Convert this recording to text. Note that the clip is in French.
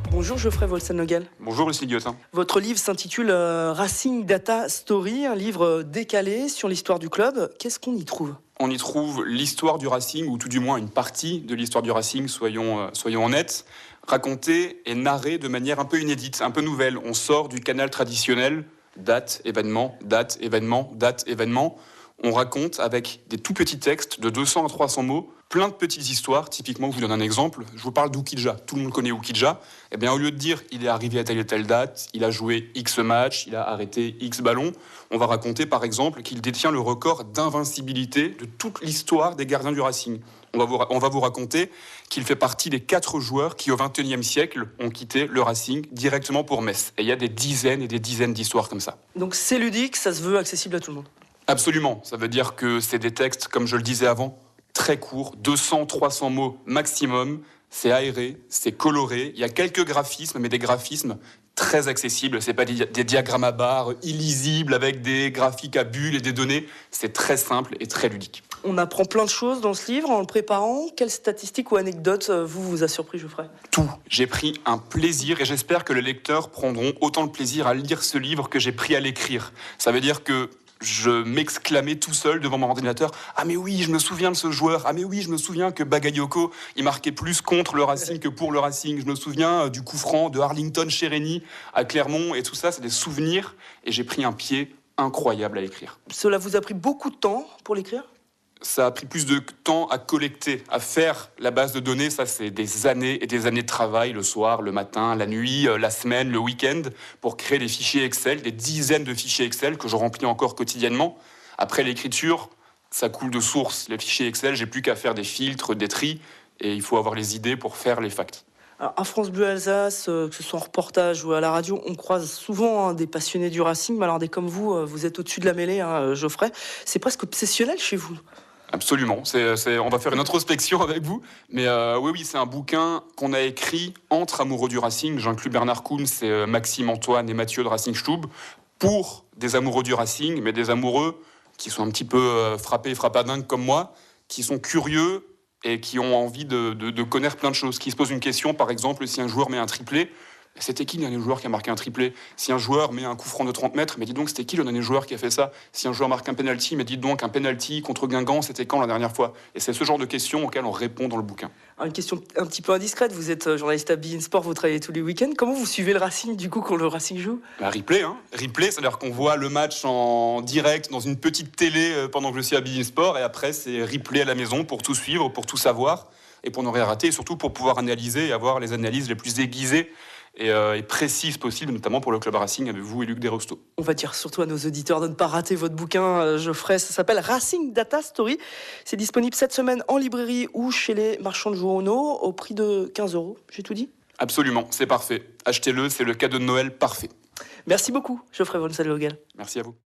Bonjour Geoffrey Volsanogel. Bonjour Lucie Guillotin. Votre livre s'intitule Racing Data Story, un livre décalé sur l'histoire du club. Qu'est-ce qu'on y trouve ? On y trouve l'histoire du Racing, ou tout du moins une partie de l'histoire du Racing, soyons honnêtes, racontée et narrée de manière un peu inédite, un peu nouvelle. On sort du canal traditionnel, date, événement, date, événement, date, événement. On raconte avec des tout petits textes de 200 à 300 mots, plein de petites histoires. Typiquement, je vous donne un exemple. Je vous parle d'Oukidja. Tout le monde connaît Oukidja. Eh bien, au lieu de dire il est arrivé à telle et telle date, il a joué X matchs, il a arrêté X ballons, on va raconter par exemple qu'il détient le record d'invincibilité de toute l'histoire des gardiens du Racing. On va vous raconter qu'il fait partie des 4 joueurs qui, au XXIe siècle, ont quitté le Racing directement pour Metz. Et il y a des dizaines et des dizaines d'histoires comme ça. Donc c'est ludique, ça se veut accessible à tout le monde. Absolument. Ça veut dire que c'est des textes, comme je le disais avant, très courts, 200, 300 mots maximum. C'est aéré, c'est coloré. Il y a quelques graphismes, mais des graphismes très accessibles. C'est pas des diagrammes à barres illisibles avec des graphiques à bulles et des données. C'est très simple et très ludique. On apprend plein de choses dans ce livre en le préparant. Quelles statistiques ou anecdotes vous a surpris, Geoffrey ? Tout. J'ai pris un plaisir et j'espère que les lecteurs prendront autant de plaisir à lire ce livre que j'ai pris à l'écrire. Ça veut dire que je m'exclamais tout seul devant mon ordinateur. Ah mais oui, je me souviens de ce joueur. Ah mais oui, je me souviens que Bagayoko, il marquait plus contre le Racing que pour le Racing. Je me souviens du coup franc de Arlington Chérény à Clermont. Et tout ça, c'est des souvenirs. Et j'ai pris un pied incroyable à écrire. Cela vous a pris beaucoup de temps pour l'écrire ? Ça a pris plus de temps à collecter, à faire la base de données. Ça, c'est des années et des années de travail, le soir, le matin, la nuit, la semaine, le week-end, pour créer des fichiers Excel, des dizaines de fichiers Excel que je remplis encore quotidiennement. Après l'écriture, ça coule de source. Les fichiers Excel, j'ai plus qu'à faire des filtres, des tris, et il faut avoir les idées pour faire les facts. Alors, à France Bleu Alsace, que ce soit en reportage ou à la radio, on croise souvent des passionnés du Racing. Mais alors, des comme vous êtes au-dessus de la mêlée, Geoffrey. C'est presque obsessionnel chez vous. Absolument, on va faire une introspection avec vous, mais oui, c'est un bouquin qu'on a écrit entre amoureux du Racing. J'inclus Bernard Kuhn, c'est Maxime Antoine et Mathieu de Racing Stube, pour des amoureux du Racing, mais des amoureux qui sont un petit peu frappadingues comme moi, qui sont curieux et qui ont envie de connaître plein de choses, qui se posent une question, par exemple, si un joueur met un triplé, c'était qui le dernier joueur qui a marqué un triplé ? Si un joueur met un coup franc de 30 mètres, mais dis donc, c'était qui le dernier joueur qui a fait ça ? Si un joueur marque un penalty, mais dis donc, un penalty contre Guingamp, c'était quand la dernière fois ? Et c'est ce genre de questions auxquelles on répond dans le bouquin. Alors, une question un petit peu indiscrète, vous êtes journaliste à beIN Sport, vous travaillez tous les week-ends. Comment vous suivez le Racing, du coup, quand le Racing joue ? Replay, Replay, c'est-à-dire qu'on voit le match en direct dans une petite télé pendant que je suis à beIN Sport, et après, c'est replay à la maison pour tout suivre, pour tout savoir, et pour ne rien rater, et surtout pour pouvoir analyser et avoir les analyses les plus aiguisées et précise possible, notamment pour le Club Racing avec vous et Luc Desrosteaux. On va dire surtout à nos auditeurs de ne pas rater votre bouquin, Geoffrey. Ça s'appelle Racing Data Story. C'est disponible cette semaine en librairie ou chez les marchands de journaux au prix de 15 €. J'ai tout dit ? Absolument, c'est parfait. Achetez-le, c'est le cadeau de Noël parfait. Merci beaucoup, Geoffrey Volsanogel. Merci à vous.